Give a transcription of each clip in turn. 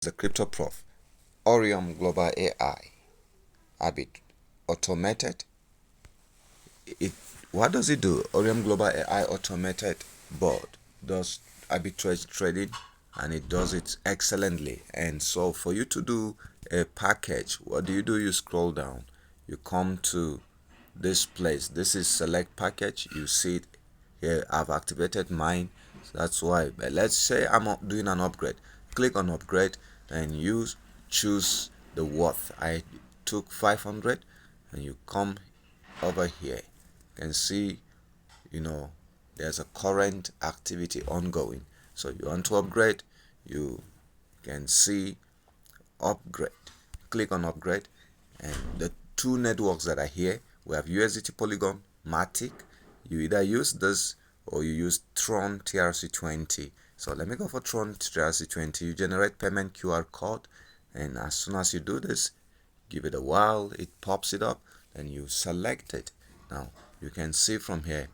the crypto prof. Aureum Global AI. Bit automated. It what does it do? Aureum Global AI automated board does arbitrage trading, and it does it excellently. And so for you to do a package, what do? You scroll down, you come to this place. This is select package. You see it here. I've activated mine, so that's why. But let's say I'm doing an upgrade. Click on upgrade and use choose the worth. I took 500, and you come over here. You can see, there's a current activity ongoing. So you want to upgrade, you can see upgrade. Click on upgrade, and the two networks that are here, we have USDT Polygon, Matic. You either use this or you use Tron TRC20. So let me go for Tron TRC20. You generate payment QR code, and as soon as you do this, give it a while, it pops it up, and you select it. Now you can see from here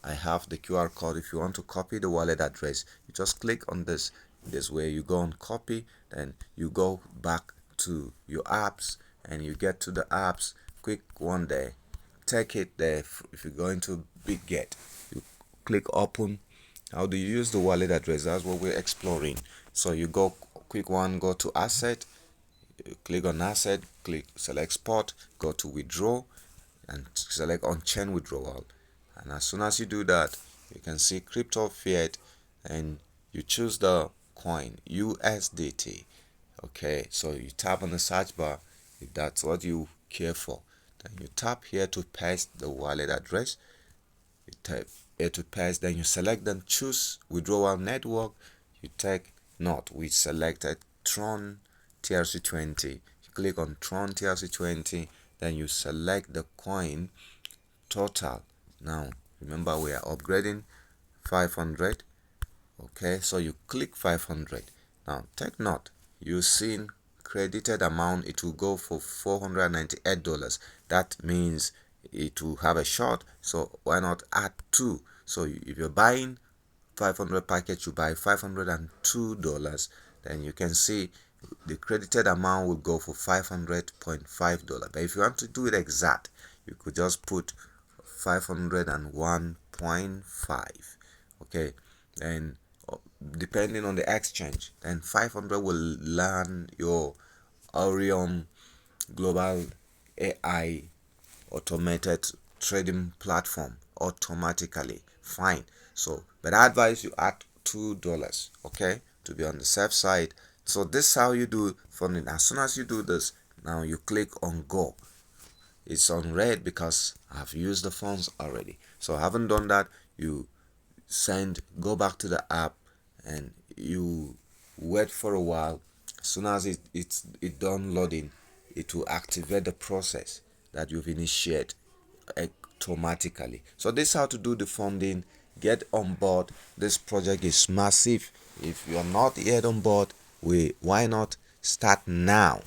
I have the QR code. If you want to copy the wallet address, you just click on this where you go on copy, then you go back to your apps, and you get to the apps, quick one there, take it there. If you're going to big get, you click open. How do you use the wallet address? That's what we're exploring. So you go quick one, go to asset, click on asset, click select spot, go to withdraw, and select on chain withdrawal. And as soon as you do that, you can see crypto fiat, and you choose the coin USDT. Okay, so you tap on the search bar if that's what you care for. Then you tap here to paste the wallet address. You type here to paste, then you select, then choose withdrawal network. You take not, we selected Tron TRC20. You click on Tron TRC20, then you select the coin total. Now remember, we are upgrading 500. Okay, so you click 500. Now take note, you seen credited amount, it will go for $498. That means it will have a short, so why not add 2? So if you're buying 500 package, you buy $502, then you can see the credited amount will go for $500.5. But if you want to do it exact, you could just put 501.5. okay, and depending on the exchange, then 500 will land your Aureum Global AI automated trading platform automatically. Fine. So but I advise you add $2, okay, to be on the safe side. So this is how you do funding. As soon as you do this, now you click on go. It's on red because I've used the funds already. So I haven't done that. You go back to the app, and you wait for a while. As soon as it's done loading, it will activate the process that you've initiated automatically. So this is how to do the funding. Get on board. This project is massive. If you are not yet on board, why not start now?